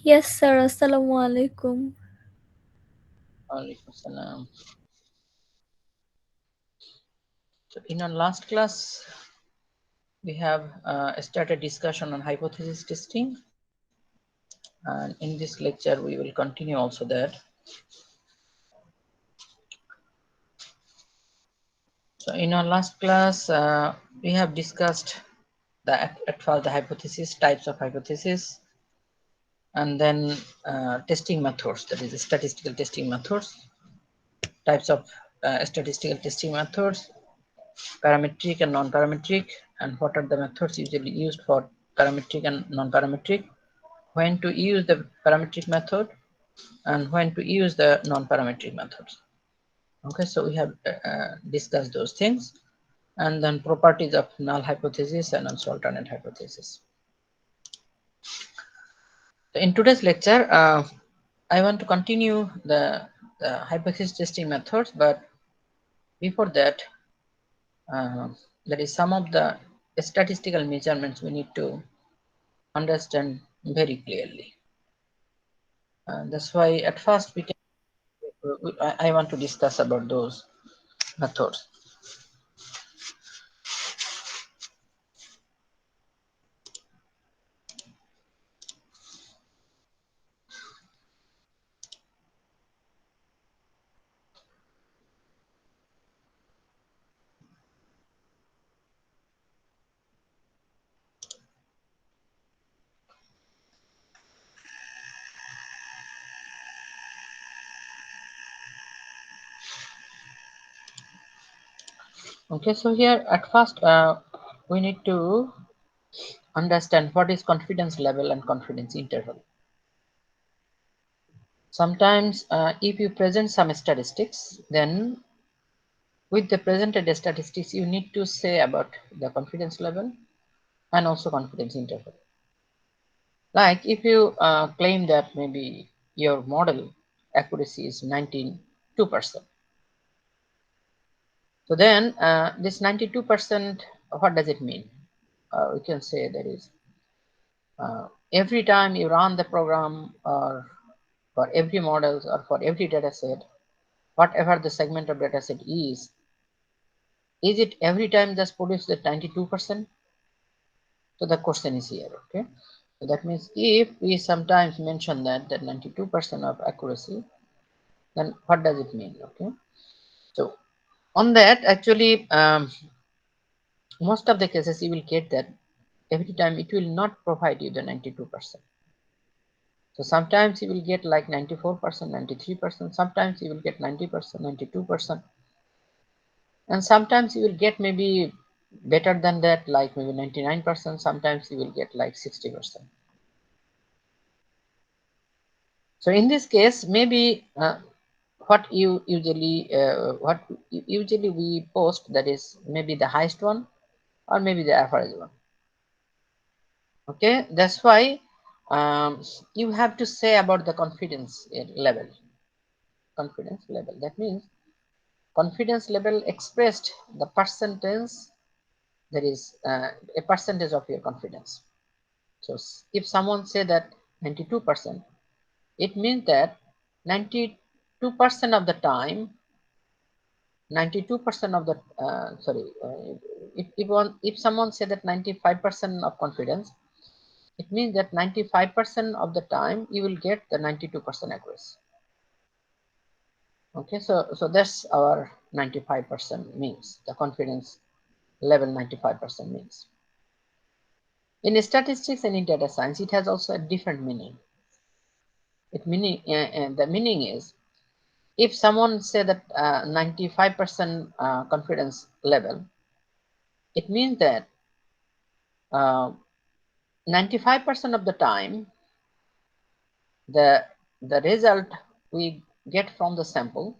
Yes, sir. Assalamu alaikum. Alaikum salam. So in our last class, we have started discussion on hypothesis testing, and in this lecture we will continue also that. So in our last class, we have discussed at first the hypothesis, types of hypothesis, and then testing methods, that is the statistical testing methods, types of statistical testing methods, parametric and non-parametric, and what are the methods usually used for parametric and non-parametric, when to use the parametric method and when to use the non-parametric methods. Okay, so we have discussed those things, and then properties of null hypothesis and also alternate hypothesis. So in today's lecture, I want to continue the hypothesis testing methods, but before that, there is some of the statistical measurements we need to understand very clearly. That's why at first I want to discuss about those methods. Okay, so here at first we need to understand what is confidence level and confidence interval. Sometimes if you present some statistics, then with the presented statistics you need to say about the confidence level and also confidence interval. Like if you claim that maybe your model accuracy is 92%. So then this 92%, what does it mean? We can say that is every time you run the program or for every models or for every data set, whatever the segment of data set is it every time just produce the 92%? So the question is here, okay? So that means if we sometimes mention that 92% of accuracy, then what does it mean, okay? So on that, actually, most of the cases you will get that every time it will not provide you the 92%. So sometimes you will get like 94%, 93%, sometimes you will get 90%, 92%, and sometimes you will get maybe better than that, like maybe 99%, sometimes you will get like 60%. So in this case, maybe what usually we post, that is maybe the highest one or maybe the average one. Okay, that's why you have to say about the confidence level. Confidence level, that means confidence level expressed the percentage, there is a percentage of your confidence. So if someone say that 92%, it means that 92% of the time, 92% of the if someone say that 95% of confidence, it means that 95% of the time you will get the 92% accuracy. Okay, so that's our 95% means, the confidence level 95% means. In statistics and in data science, it has also a different meaning. The meaning is, if someone say that 95% confidence level, it means that 95% of the time the result we get from the sample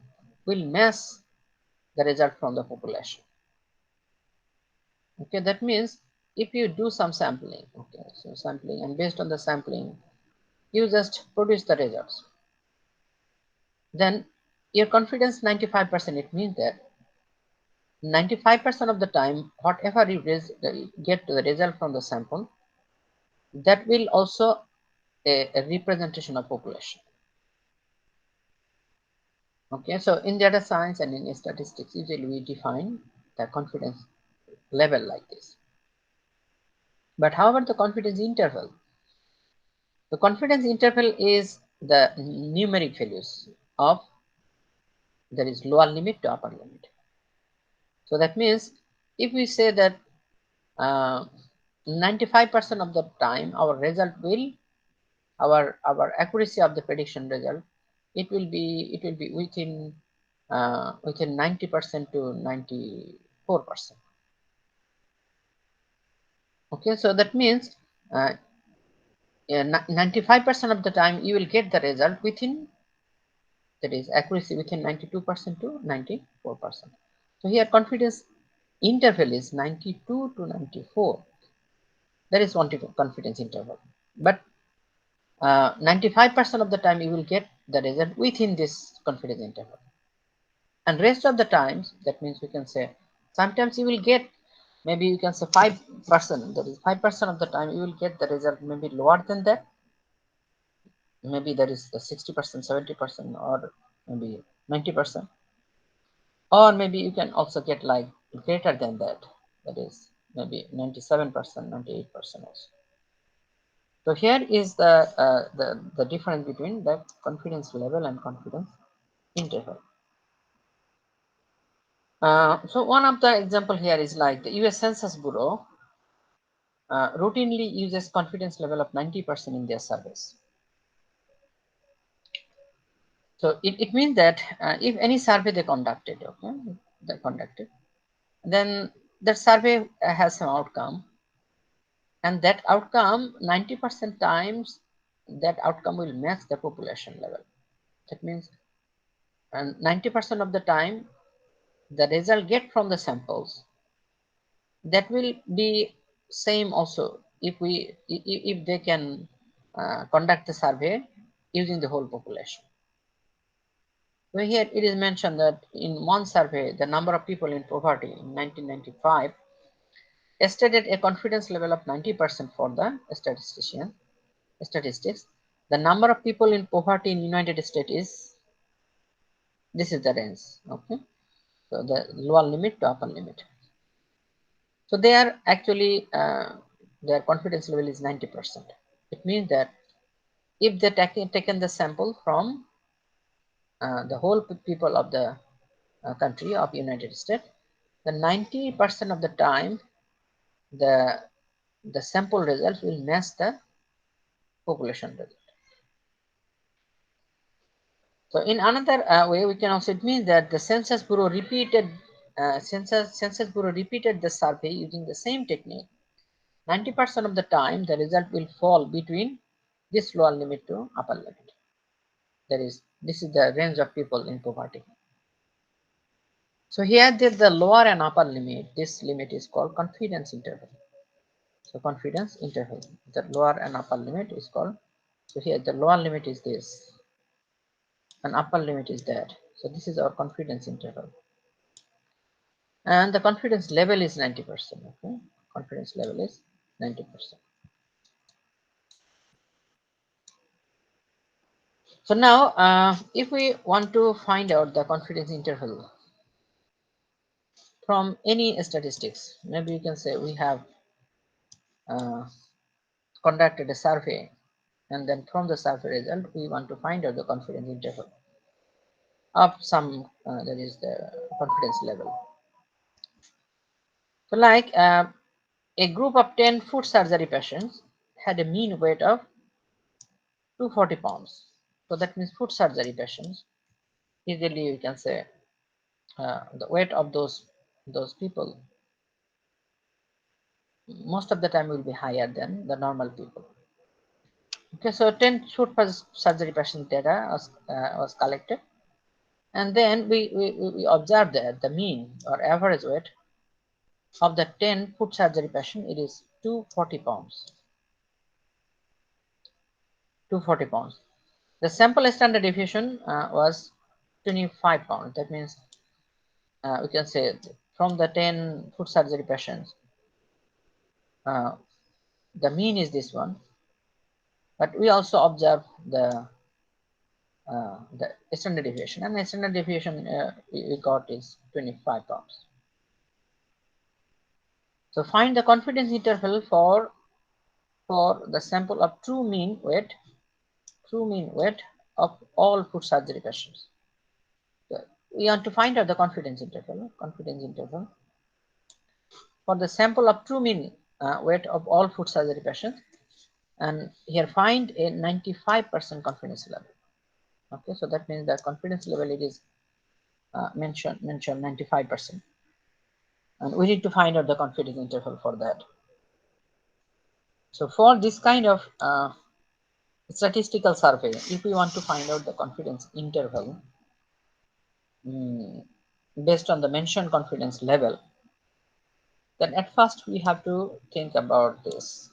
will match the result from the population. Okay, that means if you do some sampling, okay, so sampling, and based on the sampling you just produce the results, then your confidence 95%, it means that 95% of the time whatever you get the result from the sample, that will also a representation of population. Okay, so in data science and in statistics, usually we define the confidence level like this. But how about the confidence interval? The confidence interval is the numeric values of, there is lower limit to upper limit. So that means if we say that 95% of the time our result will, our accuracy of the prediction result, it will be within 90% to 94%. Okay, so that means 95% of the time you will get the result within, that is accuracy within 92% to 94%. So here confidence interval is 92 to 94. That is one confidence interval. But 95% of the time you will get the result within this confidence interval. And rest of the times, that means we can say sometimes you will get, maybe you can say 5%, that is 5% of the time you will get the result maybe lower than that. Maybe that is 60%, 70%, or maybe 90%. Or maybe you can also get like greater than that, that is maybe 97%, 98% also. So here is the difference between the confidence level and confidence interval. So one of the example here is like the US Census Bureau routinely uses confidence level of 90% in their surveys. So it means that if any survey they conducted, then the survey has some outcome, and that outcome 90% times that outcome will match the population level. That means, and 90% of the time the result get from the samples, that will be same also if they can conduct the survey using the whole population. So here it is mentioned that in one survey, the number of people in poverty in 1995 estimated a confidence level of 90% for the statistics. The number of people in poverty in United States is, this is the range. Okay, so the lower limit to upper limit. So they are actually their confidence level is 90%. It means that if they taken the sample from the whole people of the country of United States, the 90% of the time the sample results will match the population result. So in another way, we can also, it means that the Census Bureau repeated the survey using the same technique. 90% of the time, the result will fall between this lower limit to upper limit. That is, this is the range of people in poverty. So here the lower and upper limit, this limit is called confidence interval. So confidence interval, the lower and upper limit is called, so here the lower limit is this and upper limit is that. So this is our confidence interval. And the confidence level is 90%. Okay, confidence level is 90%. So now, if we want to find out the confidence interval from any statistics, maybe you can say we have conducted a survey, and then from the survey result, we want to find out the confidence interval of some, that is the confidence level. So like a group of 10 foot surgery patients had a mean weight of 240 pounds. So that means foot surgery patients, easily you can say the weight of those people most of the time will be higher than the normal people. Okay, so 10 foot surgery patient data was collected, and then we observed that the mean or average weight of the 10 foot surgery patient, it is 240 pounds. 240 pounds. The sample standard deviation was 25 pounds. That means we can say from the 10 foot surgery patients, the mean is this one, But we also observe the standard deviation, and the standard deviation we got is 25 pounds. So find the confidence interval for the sample of true mean weight of all foot surgery patients. So we want to find out the confidence interval for the sample of true mean weight of all foot surgery patients, and here find a 95% confidence level. Okay, so that means the confidence level it is mentioned 95%, and we need to find out the confidence interval for that. So for this kind of statistical survey, if we want to find out the confidence interval based on the mentioned confidence level, then at first we have to think about this.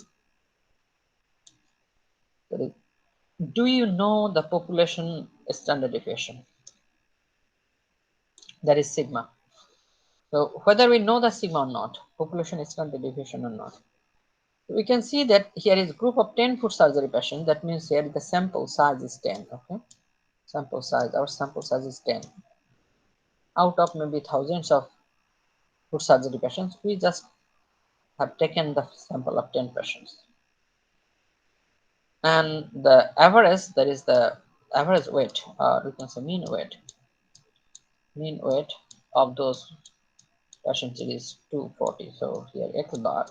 Do you know the population standard deviation? That is sigma. So whether we know the sigma or not, population standard deviation or not, we can see that here is group of 10 foot surgery patients. That means here the sample size is 10. Okay, sample size, our sample size is 10 out of maybe thousands of foot surgery patients. We just have taken the sample of 10 patients, and the average, that is the average weight, or we can say mean weight of those patients is 240. So here x bar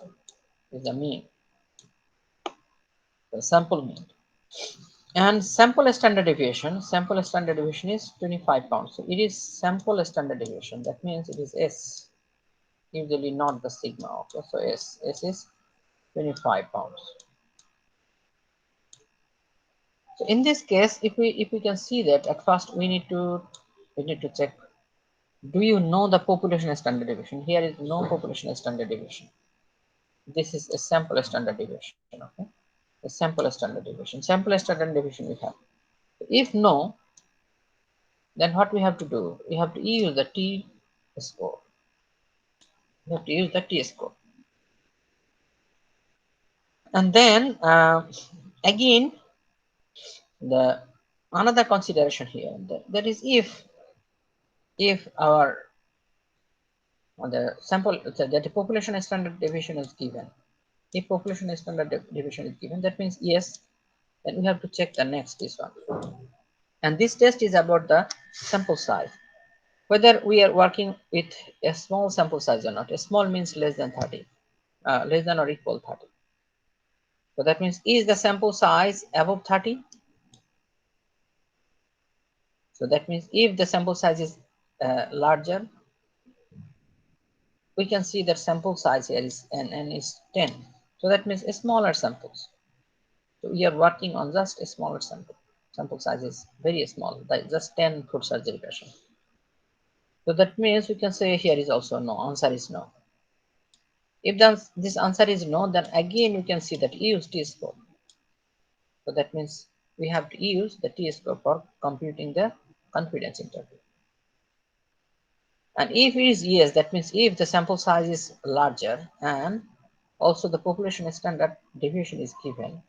is the mean, the sample mean. And sample standard deviation is 25 pounds. So it is sample standard deviation. That means it is S, usually not the sigma. Okay, so S is 25 pounds. So in this case, if we can see that, at first we need to check. Do you know the population standard deviation? Here is no population standard deviation. This is a sample standard deviation. Okay, a sample standard deviation. Sample standard deviation we have. If no, then what we have to do? We have to use the T score. We have to use the T score. And then again, the another consideration here, that is if our the sample, the population standard deviation is given. If population standard deviation is given, that means yes, then we have to check the next this one. And this test is about the sample size, whether we are working with a small sample size or not. A small means less than 30, less than or equal 30. So that means, is the sample size above 30? So that means if the sample size is larger, we can see that sample size here is n is 10. So that means a smaller samples. So we are working on just a smaller sample. Sample size is very small, just 10 foot surgery patient. So that means we can say here is also no, answer is no. If this answer is no, then again we can see that use T score. So that means we have to use the T score for computing the confidence interval. And if it is yes, that means if the sample size is larger and also the population standard deviation is given,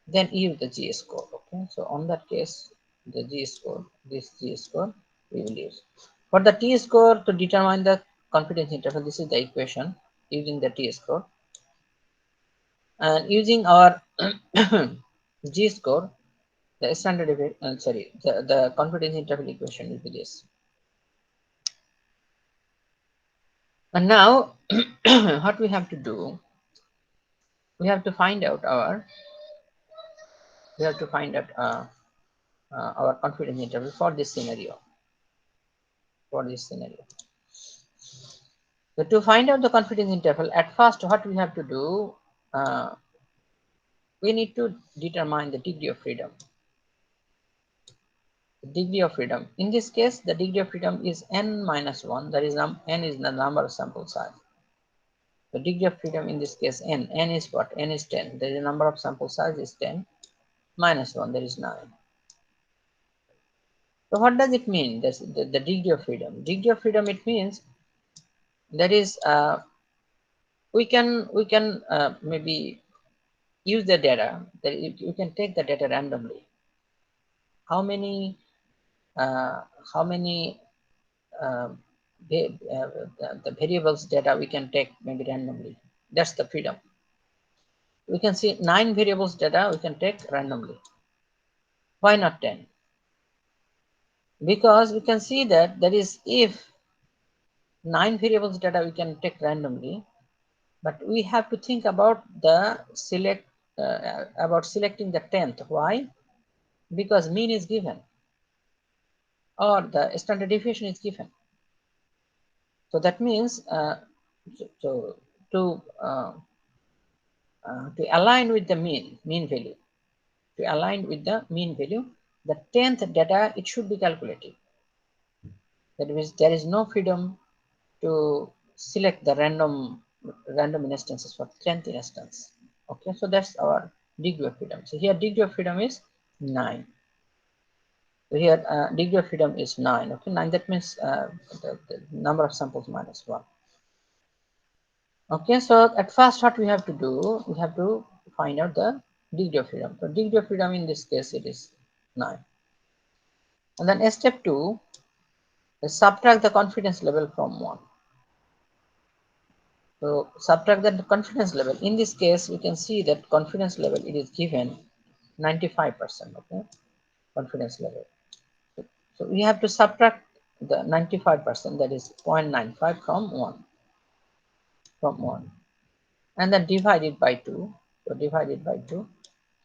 then use the G score. Okay, so on that case, the G score, this G score we will use. For the T score to determine the confidence interval, this is the equation using the T score. And using our G score, the standard deviation, the confidence interval equation will be this. And now what we have to do, we have to find out our our confidence interval for this scenario. So to find out the confidence interval, at first what we have to do, we need to determine the degree of freedom. In this case, the degree of freedom is n minus 1. That is n is the number of sample size. The degree of freedom in this case n is what? N is 10. The number of sample size is 10 minus 1. That is 9. So what does it mean? That's the degree of freedom. Degree of freedom, it means that is we can maybe use the data, that you can take the data randomly. How many uh, how many uh, the variables data we can take maybe randomly. That's the freedom. We can see 9 variables data we can take randomly. Why not 10? Because we can see that is if 9 variables data we can take randomly, but we have to think about the about selecting the 10th. Why? Because mean is given or the standard deviation is given. So that means so to to align with the mean value, to align with the mean value, the 10th data it should be calculated. That means there is no freedom to select the random instances for 10th instance. Okay, so that's our degree of freedom. So here degree of freedom is 9. So here degree of freedom is 9. Okay, 9, that means the number of samples minus 1. Okay, so at first what we have to do, we have to find out the degree of freedom. So degree of freedom in this case it is 9. And then step 2 is subtract the confidence level from 1. So subtract the confidence level. In this case, we can see that confidence level it is given 95%. Okay, confidence level. So we have to subtract the 95%, that is 0.95 from 1, and then divide it by 2. So divide it by 2.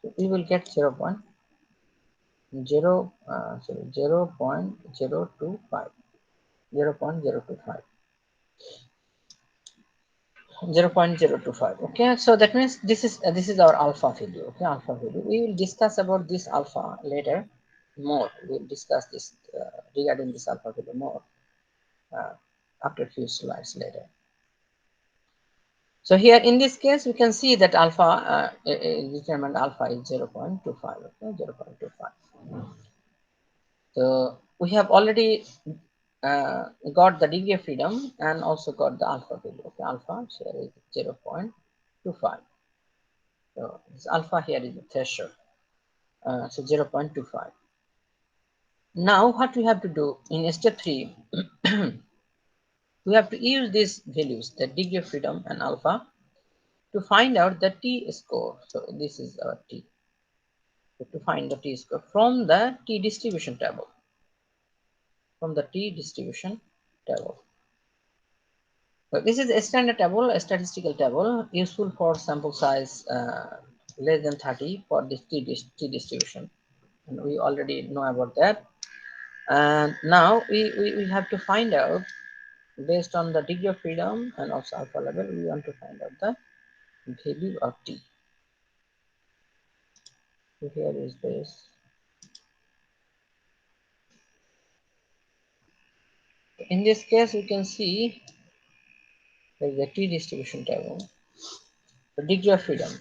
So we will get 0.025. 0.025. Okay, so that means this is our alpha value. Okay, alpha value. We will discuss about this alpha later more. We will discuss this regarding this alpha value more uh, after a few slides later. So here in this case, we can see that alpha determined alpha is 0.25. Okay, 0.25. So we have already got the degree of freedom and also got the alpha value. Okay, alpha here is 0.25. So this alpha here is the threshold. So 0.25. Now what we have to do in step 3, we have to use these values, the degree of freedom and alpha, to find out the t-score. So this is our t. So to find the t-score from the t-distribution table. From the t-distribution table. So this is a standard table, a statistical table, useful for sample size less than 30 for this t-distribution. And we already know about that. And now we have to find out, based on the degree of freedom and also alpha level, we want to find out the value of t. So here is this. In this case, we can see there is a t distribution table. The degree of freedom.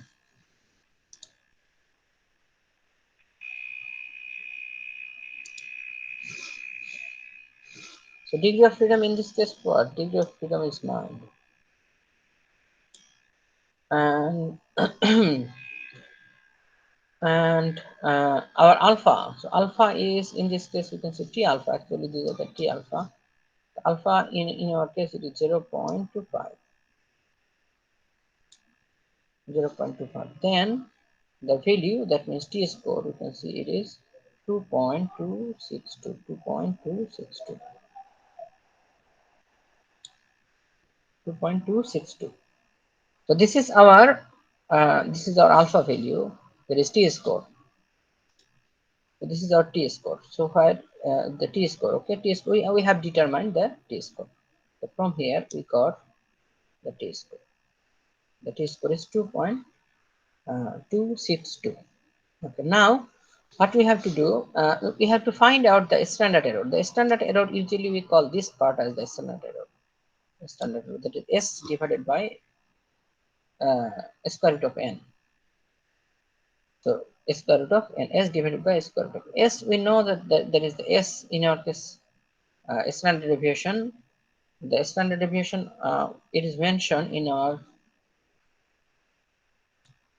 So degree of freedom in this case, what? Degree of freedom is 9. And and our alpha. So alpha is, in this case, we can say t alpha. Actually, these are the t alpha. The alpha in our case it is 0.25. 0.25. Then the value, that means t score, you can see it is 2.262. 2.262. 2.262. So this is our alpha value. There is t score. So this is our t score. So where the t score, okay, t score, we have determined the t score. So from here we got the t score. The t score is 2.262. Okay, now what we have to do, we have to find out the standard error. The standard error, usually we call this part as the standard error. The standard error, that is s divided by square root of n. So square root of n, s divided by square root of s. We know that there is the s in our case, standard deviation. The standard deviation, it is mentioned in our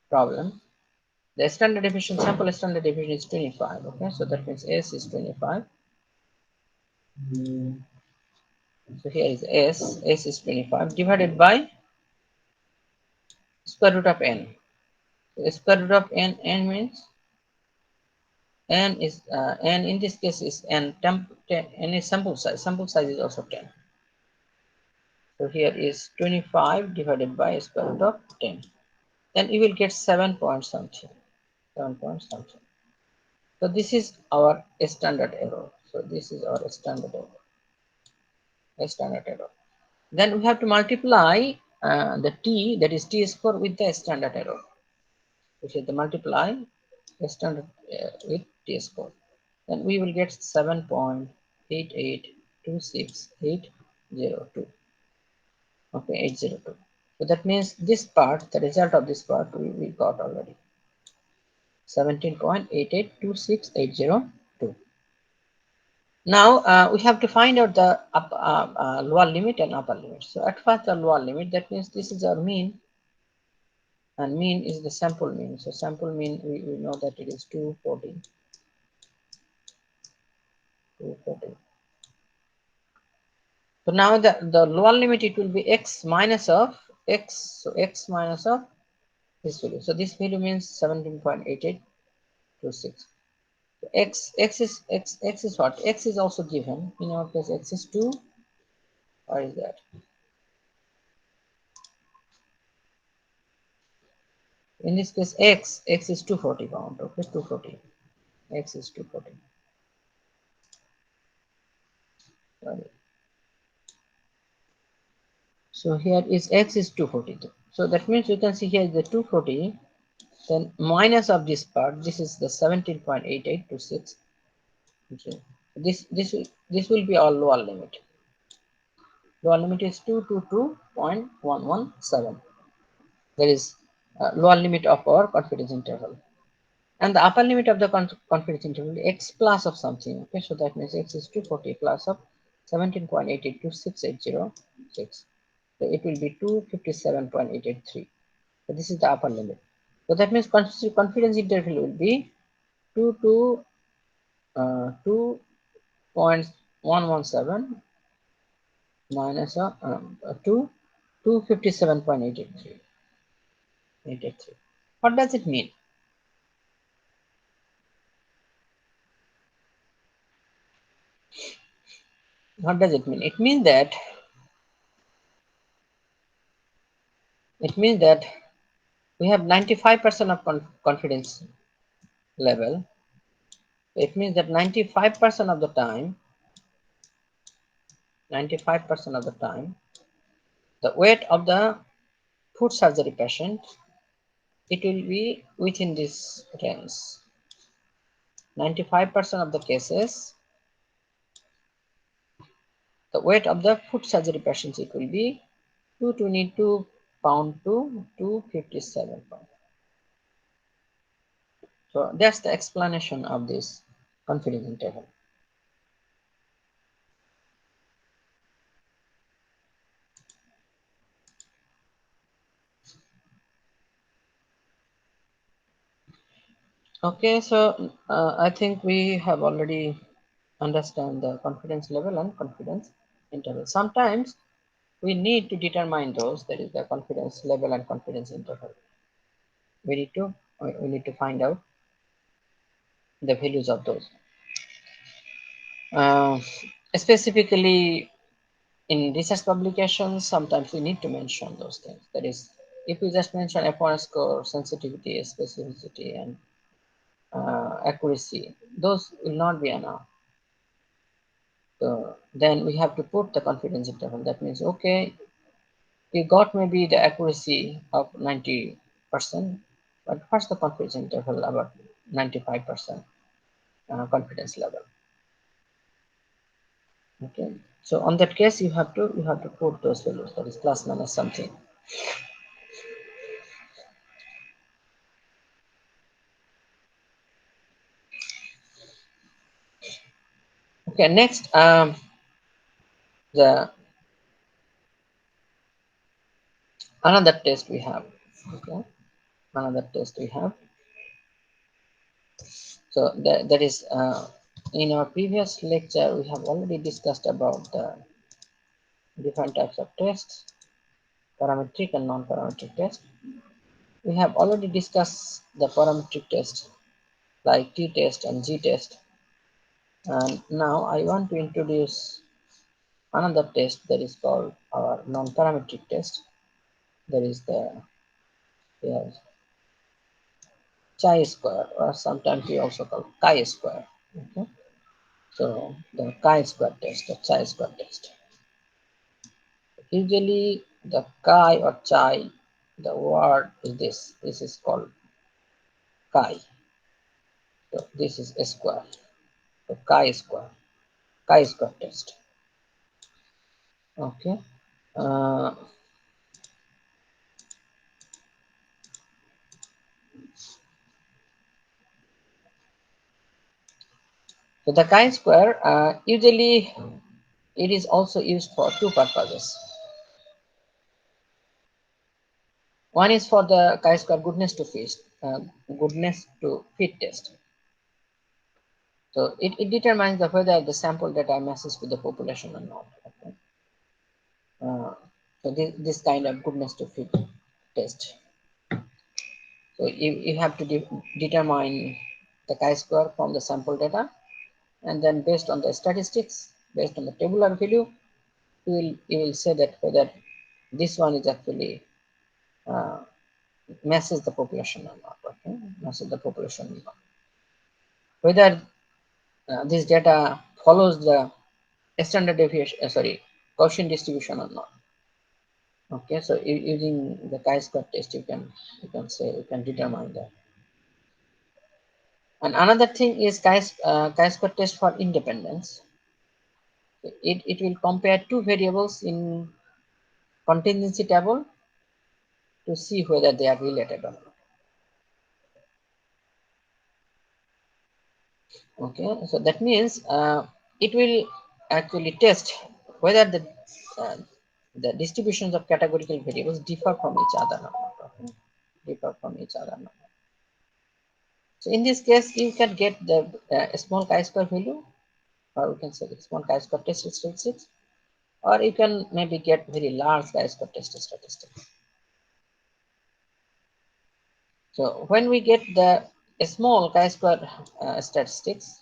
problem. The standard deviation, sample standard deviation is 25. Okay, so that means S is 25. So here is S is 25 divided by square root of n. So square root of n means n is n in this case is n n is sample size. Sample size is also 10. So here is 25 divided by square root of 10. Then you will get 7 point something. 7 point something. So this is our standard error. So this is our standard error. Standard error. Then we have to multiply the t, that is t score, with the standard error. Which is the multiply standard with t score. Then we will get 7.8826802. Okay, 802. So that means this part, the result of this part, we got already 17.8826802. Now we have to find out the lower limit and upper limit. So at first the lower limit, that means this is our mean, and mean is the sample mean. So sample mean, we know that it is 240. 240. So now the lower limit, it will be x minus of x. So x minus of this value. So this value means 17.8826. So x is what? X is also given. In our case, x is 2. Or is that? In this case, x is 240 pound. Okay, 240. X is 240. Sorry. So here is x is 240. So that means you can see here is the 240. Then minus of this part, this is the 17.8826. Okay. This will be our lower limit. Lower limit is 222.117. That is lower limit of our confidence interval. And the upper limit of the confidence interval, x plus of something. Okay, so that means x is 240 plus of 17.8826806. So it will be 257.883. So this is the upper limit. So that means confidence interval will be 2 to 2.117 minus 257.883. What does it mean? What does it mean? It means that we have 95% of confidence level. It means that 95% of the time, 95% of the time, the weight of the foot surgery patient, it will be within this range. 95% of the cases, the weight of the foot surgery patients, it will be 222 pound to 257 pound. So that's the explanation of this confidence interval. Okay, so I think we have already understand the confidence level and confidence interval. Sometimes we need to determine those, that is the confidence level and confidence interval. We need to find out the values of those. Uh, Specifically in research publications, sometimes we need to mention those things. That is, if we just mention F1 score, sensitivity, specificity, and accuracy, those will not be enough. So then we have to put the confidence interval. That means, okay, you got maybe the accuracy of 90%, but what's the confidence interval about 95% confidence level? Okay, so on that case, you have to put those values, that is plus minus something. Okay, next, the another test we have. Okay, another test we have. So that is in our previous lecture we have already discussed about the different types of tests, parametric and non-parametric test. We have already discussed the parametric test like t-test and g-test, and now I want to introduce another test that is called our non-parametric test. That is the yeah, chi-square, or sometimes we also call chi-square. Okay? So the chi-square test, the chi-square test. Usually the chi or chi, the word is this. This is called chi. So this is a square. So chi-square, chi-square test. Okay. Uh, so the chi-square usually it is also used for two purposes. One is for the chi-square goodness to fit test. So it determines the whether the sample data matches with the population or not. Okay. So this kind of goodness to fit test. So you have to determine the chi-square from the sample data, and then based on the statistics, based on the tabular value, you will say that whether this one is actually uh, matches the population or not. Okay, matches the population or not. Whether this data follows the standard deviation, sorry, Gaussian distribution or not. Okay, so using the chi-square test, you can say you can determine that. And another thing is chi-square test for independence. It will compare two variables in contingency table to see whether they are related or not. Okay, so that means it will actually test whether uh, the distributions of categorical variables differ from each other or not. Okay? Differ from each other or not. So in this case, you can get the small chi-square value, or we can say the small chi-square test statistics, or you can maybe get very large chi-square test statistics. So when we get the small chi-square statistics,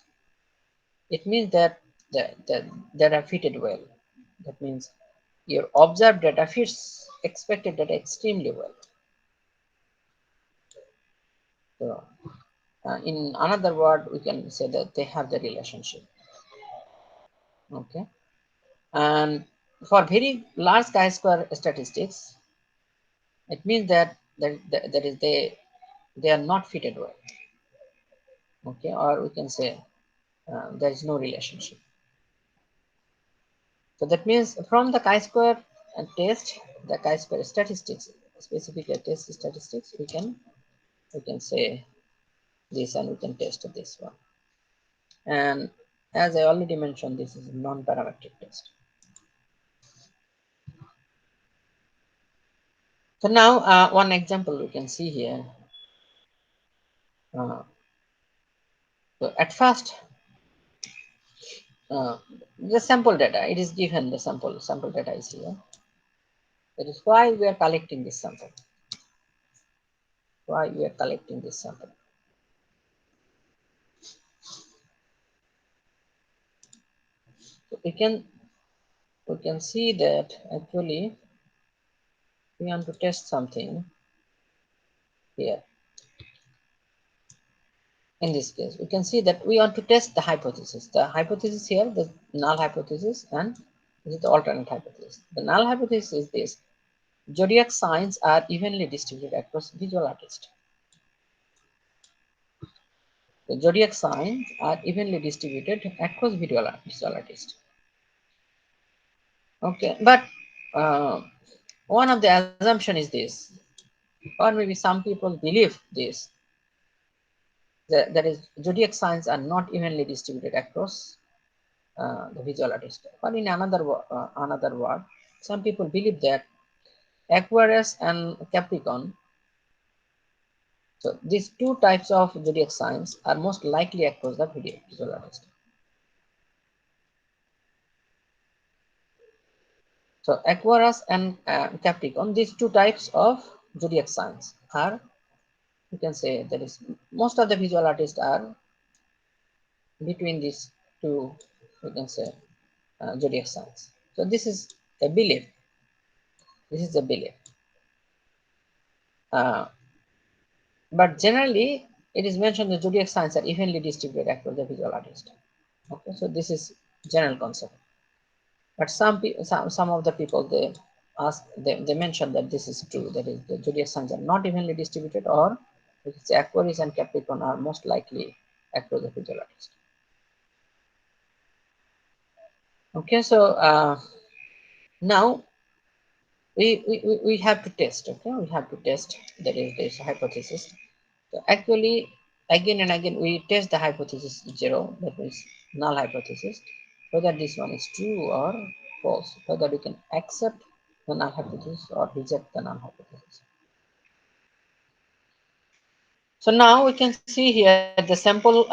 it means that the data fitted well. That means your observed data fits expected data extremely well. So in another word, we can say that they have the relationship. Okay, and for very large chi-square statistics, it means that is they are not fitted well. Okay, or we can say there is no relationship. So that means from the chi-square test, the chi-square statistics, specifically test statistics, we can say this and we can test this one. And as I already mentioned, this is a non-parametric test. So now one example we can see here. Uh, so at first, uh, the sample data, it is given the sample data is here. That is why we are collecting this sample. Why we are collecting this sample. So we can see that actually we want to test something here. In this case, we can see that we want to test the hypothesis. The hypothesis here, the null hypothesis, and this is the alternate hypothesis. The null hypothesis is this: zodiac signs are evenly distributed across visual artists. The zodiac signs are evenly distributed across visual artists. Okay, but one of the assumption is this, or maybe some people believe this, that is zodiac signs are not evenly distributed across the visual artist. But in another word, some people believe that Aquarius and Capricorn So these two types of zodiac signs are most likely across the visual artist. So Aquarius and Capricorn, these two types of zodiac signs are, you can say, that is most of the visual artists are between these two, you can say, zodiac signs. So this is a belief. This is a belief. Uh, but generally, it is mentioned the zodiac signs are evenly distributed across the visual artist. Okay, so this is general concept. But some of the people, they mention that this is true. That is, the zodiac signs are not evenly distributed, or it's Aquarius and Capricorn are most likely across the visual artist. Okay, so now we have to test. Okay, we have to test that is this hypothesis. So actually, again and again, we test the hypothesis zero, that is null hypothesis, whether this one is true or false, whether we can accept the null hypothesis or reject the null hypothesis. So now we can see here the sample.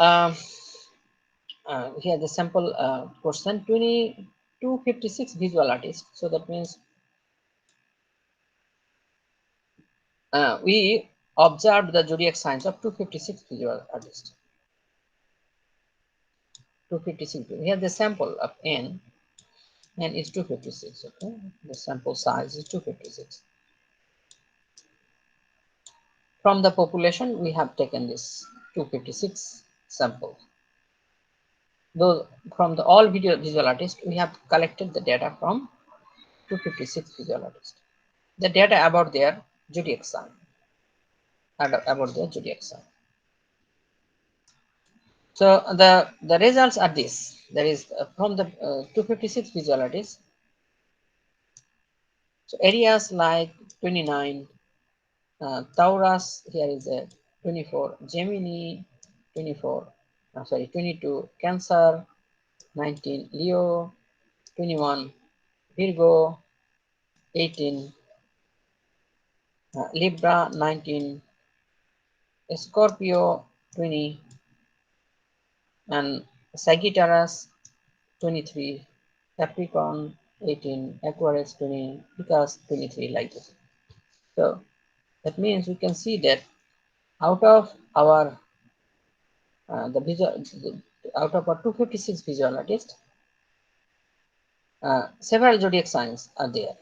Here the sample question 256 visual artists. So that means we observed the zodiac signs of 256 visual artists. 256. Here the sample of n is 256. Okay, the sample size is 256. From the population, we have taken this 256 samples. Though from the all visual artists, we have collected the data from 256 visual artists. The data about their zodiac sign, about their zodiac sign. So the results are this. There is from the 256 visual artists. So areas like 29, Taurus, here is a 24, Gemini 24, sorry 22, Cancer 19, Leo 21, Virgo 18, Libra 19, Scorpio 20, and Sagittarius 23, Capricorn 18, Aquarius 20, Pisces 23, like this. So that means we can see that out of our out of our 256 visual artists, several zodiac signs are there,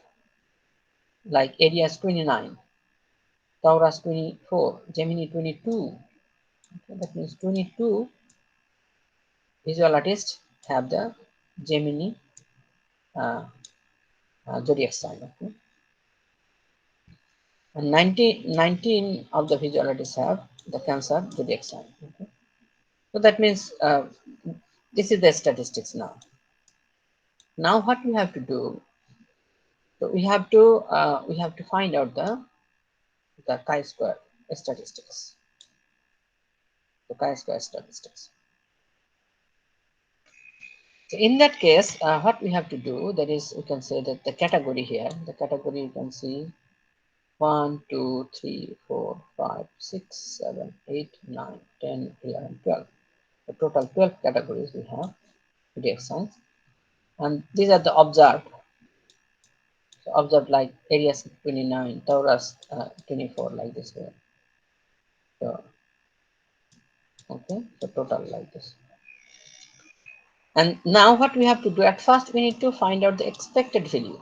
like Aries 29, Taurus 24, Gemini 22. Okay, that means 22 visual artists have the Gemini uh, zodiac sign. Okay? And 19 of the visual artists have the Cancer zodiac sign. Okay? So that means this is the statistics now. Now what we have to do? So we have to find out the chi-square statistics. The chi-square statistics. So in that case, what we have to do, that is, we can say that the category here, the category you can see 1, 2, 3, 4, 5, 6, 7, 8, 9, 10, 11, 12. The total 12 categories we have zodiac signs, and these are the observed. So observed like Aries 29, Taurus 24, like this way. So okay, so total like this. And now what we have to do at first, we need to find out the expected value.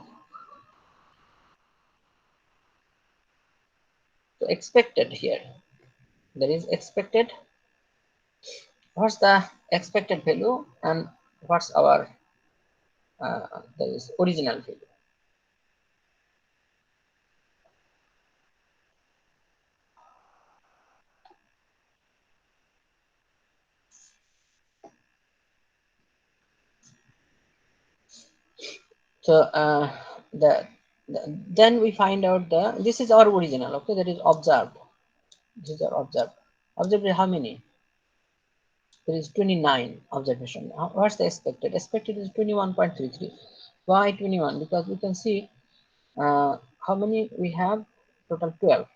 So expected here, there is expected. What's the expected value and what's our there is original value. So then we find out this is our original. Okay, that is observed. These are observed. Observed how many? There is 29 observation. What's the expected? Expected is 21.33. Why 21? Because we can see how many we have, total 12.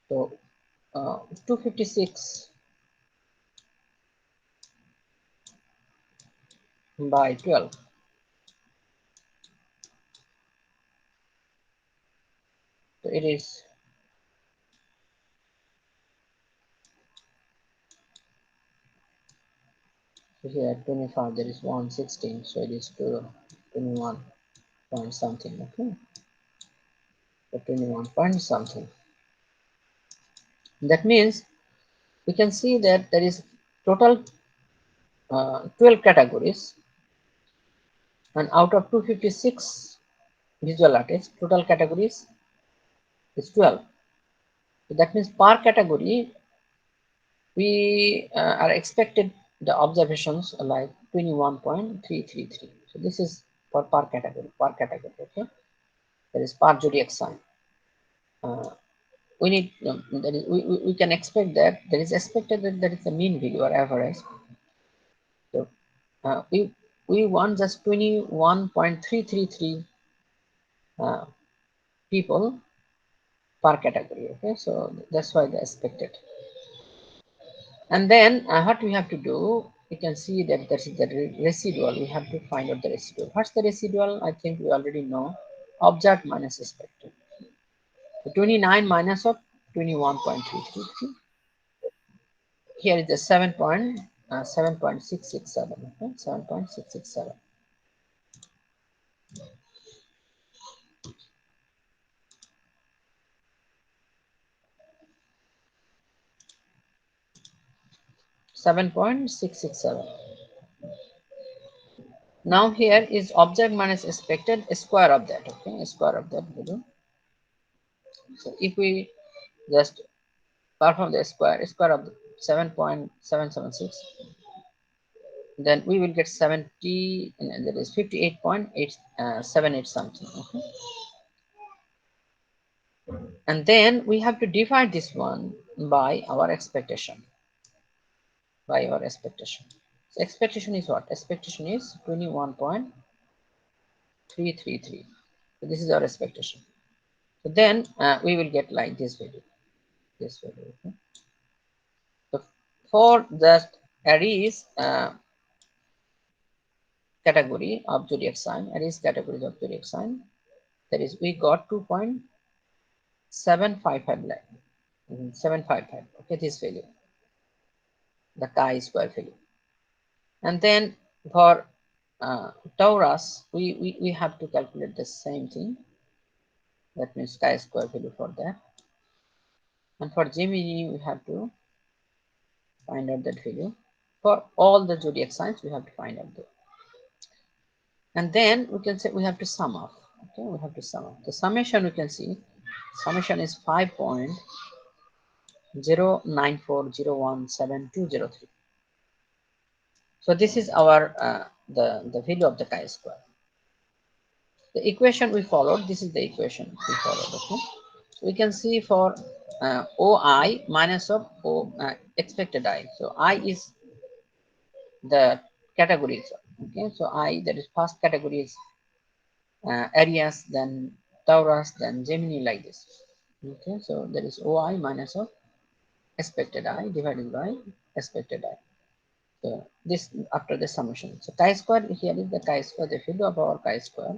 So 256 by 12. So it is here 25, there is 116, so it is 21 point something. Okay, so 21 point something. That means we can see that there is total 12 categories, and out of 256 visual artists, total categories is 12. So that means per category we are expected the observations like 21.333. So this is for per category, okay. There is per zodiac sign. We need that is, we can expect that there is expected that there is the mean value or average. So we want just 21.333 people per category. Okay, so that's why they expected. And then what we have to do, you can see that that is the residual. We have to find out the residual. What's the residual? I think we already know. Observed minus expected. So 29 minus of 21.333. Here is the 7.667. Okay? 7.667. 7.667. Now here is observed minus expected, square of that. Okay, square of that value. So if we just perform the square of 7.776, then we will get 70, and that is 58.878 something. Okay, and then we have to divide this one by our expectation. By our expectation. So expectation is what? Expectation is 21.333. So this is our expectation. So then we will get like this value. This value. Okay? So for the arrays category of zodiac sign, arrays categories of zodiac sign, that is we got 2.755 lakh. 755. Okay, this value, the chi-square value. And then for Taurus, we have to calculate the same thing. That means chi-square value for that. And for Gemini, we have to find out that value. For all the zodiac signs, we have to find out that. And then we can say we have to sum up. Okay, we have to sum up. The summation we can see, summation is 5.094017203. So this is our the value of the chi-square. The equation we followed, this is the equation we followed. Okay, so we can see for OI minus of O expected I. So I is the categories. Okay, so I, that is first category is Aries, then Taurus, then Gemini, like this. Okay, so there is OI minus of expected I divided by expected I. So this after the summation. So chi-square, here is the chi-square, the value of our chi-square.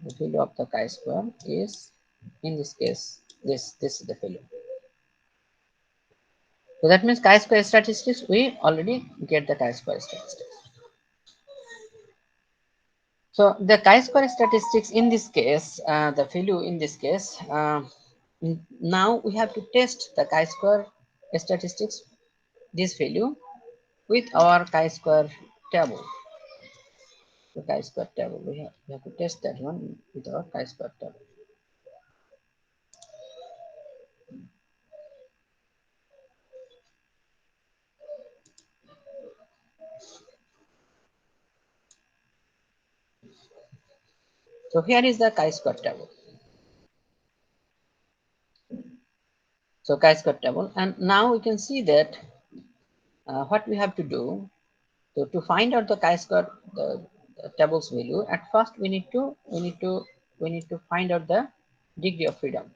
The value of the chi-square is, in this case, this is the value. So that means chi-square statistics, we already get the chi-square statistics. So the chi-square statistics in this case, the value in this case, now we have to test the chi-square statistics, this value, with our chi-square table. The chi-square table, we have to test that one with our chi-square table. So here is the chi-square table. So chi-square table, and now we can see that what we have to do. So to find out the chi-square the table's value, at first we need to find out the degree of freedom.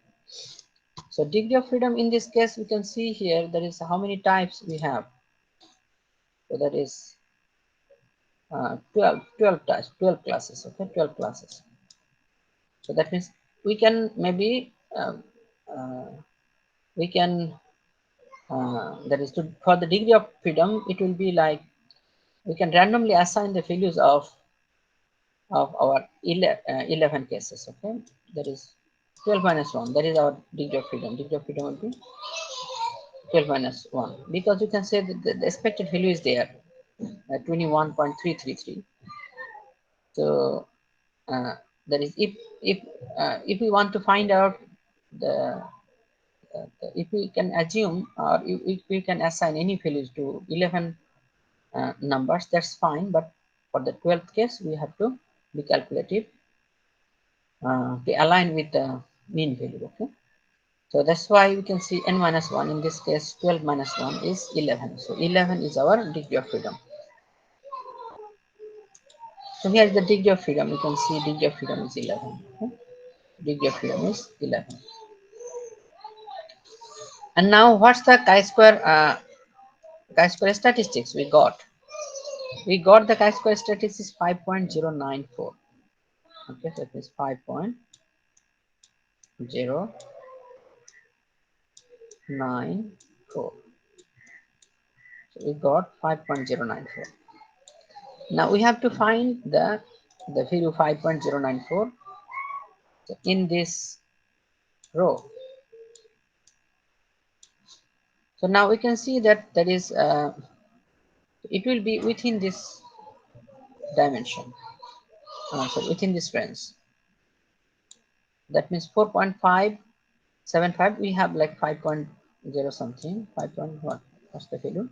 So degree of freedom in this case, we can see here there is how many types we have. So that is 12 types, 12 classes, okay, 12 classes. So that means we can maybe uh, we can that is to for the degree of freedom, it will be like we can randomly assign the values of our 11 cases, okay. That is 12 minus 1, that is our degree of freedom. Degree of freedom will be 12 minus 1, because you can say that the expected value is there, 21.333. So that is if we want to find out the, if we can assume or if we can assign any values to 11 numbers, that's fine, but for the 12th case we have to be calculative to align with the mean value, okay. So that's why we can see n minus 1, in this case 12 minus 1 is 11. So 11 is our degree of freedom. So here is the degree of freedom. You can see degree of freedom is 11. Okay? Degree of freedom is 11. And now what's the chi-square statistics we got? We got the chi-square statistics 5.094. Okay, so that is 5.094. So we got 5.094. Now we have to find the value 5.094 in this row. So now we can see that that is it will be within this dimension. So within this range. That means 4.575. We have like 5.0 something. 5. What? What's the value?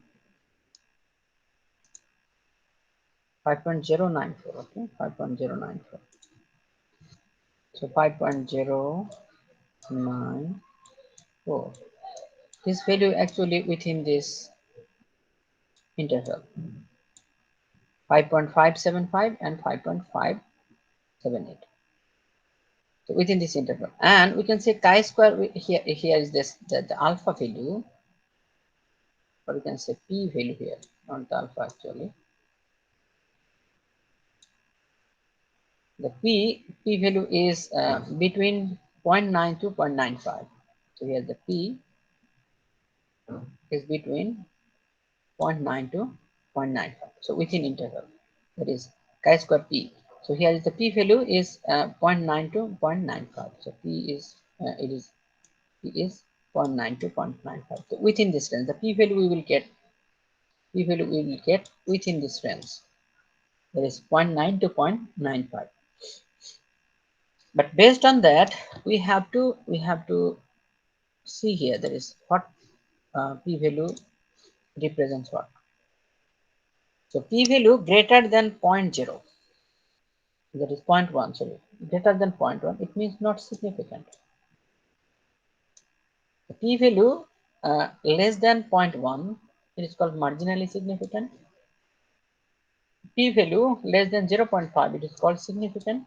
5.094. Okay, 5.094. So 5.094. This value actually within this interval. 5.575 and 5.578. So within this interval, and we can say chi-square here is this the alpha value, or we can say p value here, not the alpha actually. The p value is between 0.9 to 0.95. So here the p is between 0.9 to 0.95. So within interval, that is chi-square p. So here is the p value is 0.9 to 0.95. So p is it is p is 0.9 to 0.95. So within this range, the p value we will get within this range. That is 0.9 to 0.95. But based on that, we have to see here there is what p value represents what. So p value greater than 0.0, that is 0.1, sorry, greater than 0.1, it means not significant. The p value less than 0.1, it is called marginally significant. P value less than 0.5, it is called significant,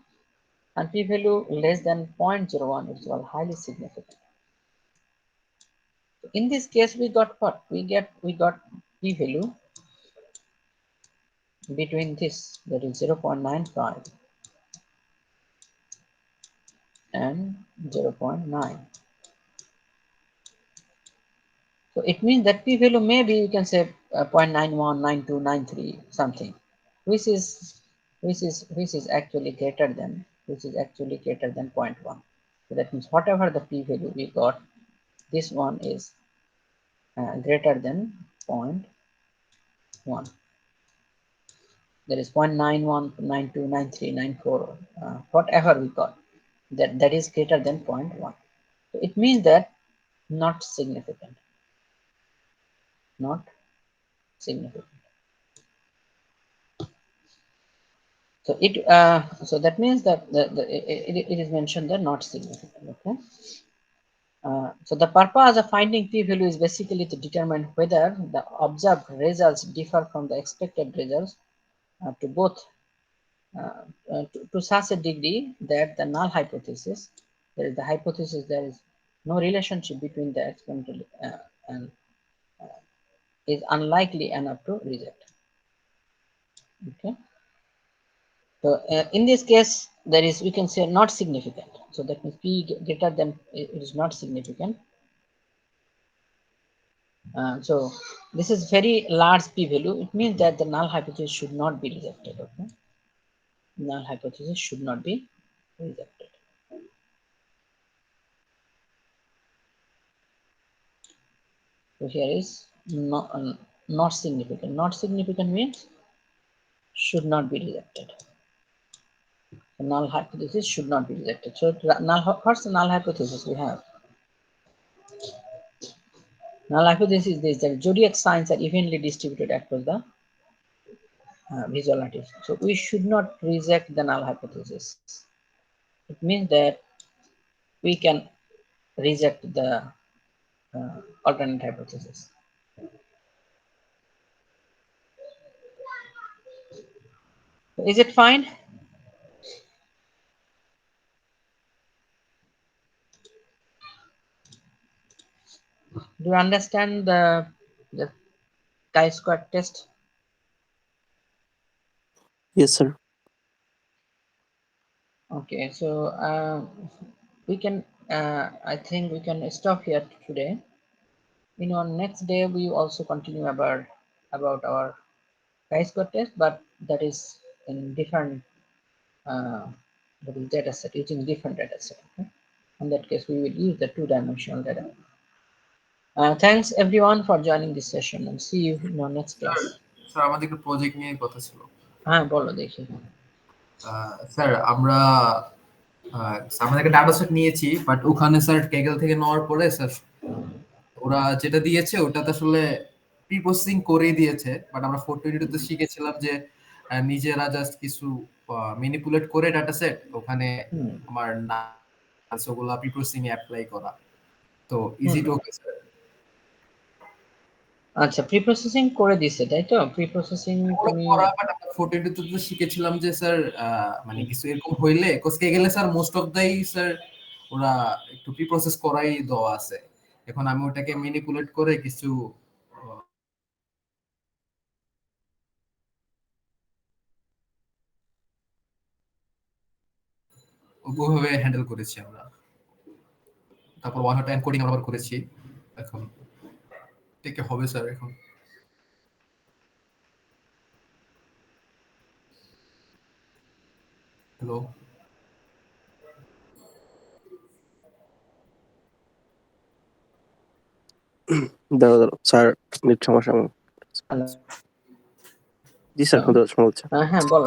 and p value less than 0.01, it is called highly significant. In this case, we got what? We got p value between this, that is 0.95 and 0.9. So it means that p value maybe you can say 0.91, 92, 93 something, which is actually greater than zero point 0.1. So that means whatever the p value we got, this one is greater than 0.1. There is 0.91, 92, 93, 94, whatever we got, that is greater than 0.1. So it means that not significant, not significant. So so that means that it is mentioned that not significant. Okay. So the purpose of finding p-value is basically to determine whether the observed results differ from the expected results to both to such a degree that the null hypothesis there is the hypothesis there is no relationship between the experimental and is unlikely enough to reject. Okay. So in this case, there is, we can say, not significant. So that means P greater than, it is not significant. So this is very large P value. It means that the null hypothesis should not be rejected. Okay. Null hypothesis should not be rejected. So here is not significant. Not significant means should not be rejected. The null hypothesis should not be rejected. So what's the null hypothesis we have? Null hypothesis is this, that zodiac signs are evenly distributed across the visual lattice. So we should not reject the null hypothesis. It means that we can reject the alternate hypothesis. Is it fine? Do you understand the chi-square test? Yes, sir. Okay, so we can, I think we can stop here today. Next day we also continue about our chi-square test, but that is in different data set, using different data set. Okay? In that case, we will use the two-dimensional data. Thanks everyone for joining this session, and see you in our next class. Sir আমাদের একটা project নিয়ে কথা ছিল। হ্যাঁ বলো দেখি। Sir আমরা আমাদের একটা ডাটা সেট নিয়েছি, বাট ওখানে স্যার কেগেল থেকে নেওয়ার পরে স্যার ওরা যেটা দিয়েছে ওটাতে আসলে প্রি প্রসেসিং করেই দিয়েছে, বাট আমরা 422 তে শিখেছিলাম যে নিজেরা জাস্ট কিছু ম্যানিপুলেট করে ডাটা সেট ওখানে আমার ওগুলা প্রি প্রসেসিং এ অ্যাপ্লাই করা। তো ইজ ইট ওকে স্যার? আচ্ছা, প্রি প্রসেসিং করে দিছে তাই তো? প্রি প্রসেসিং তুমি ফটোতে তো শিখেছিলাম যে স্যার মানে কিছু এরকম হইলে কোসকে গেলে স্যার মোস্ট অফ দাই স্যার ওরা একটু প্রি প্রসেস করাই দেওয়া আছে। এখন আমি ওটাকে ম্যানিপুলেট করে কিছু ওভাবে হ্যান্ডেল করেছি আমরা। তারপর ওয়ান হট এনকোডিং আমরা করেছি। এখন ঠিক হবে স্যার এখন। হ্যালো দাঁড়াও স্যার, নেট সমস্যা। জি স্যার, শোনা যাচ্ছে। হ্যাঁ বলো।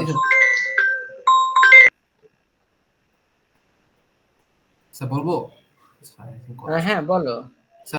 স্যার বলবো? হ্যাঁ বলো।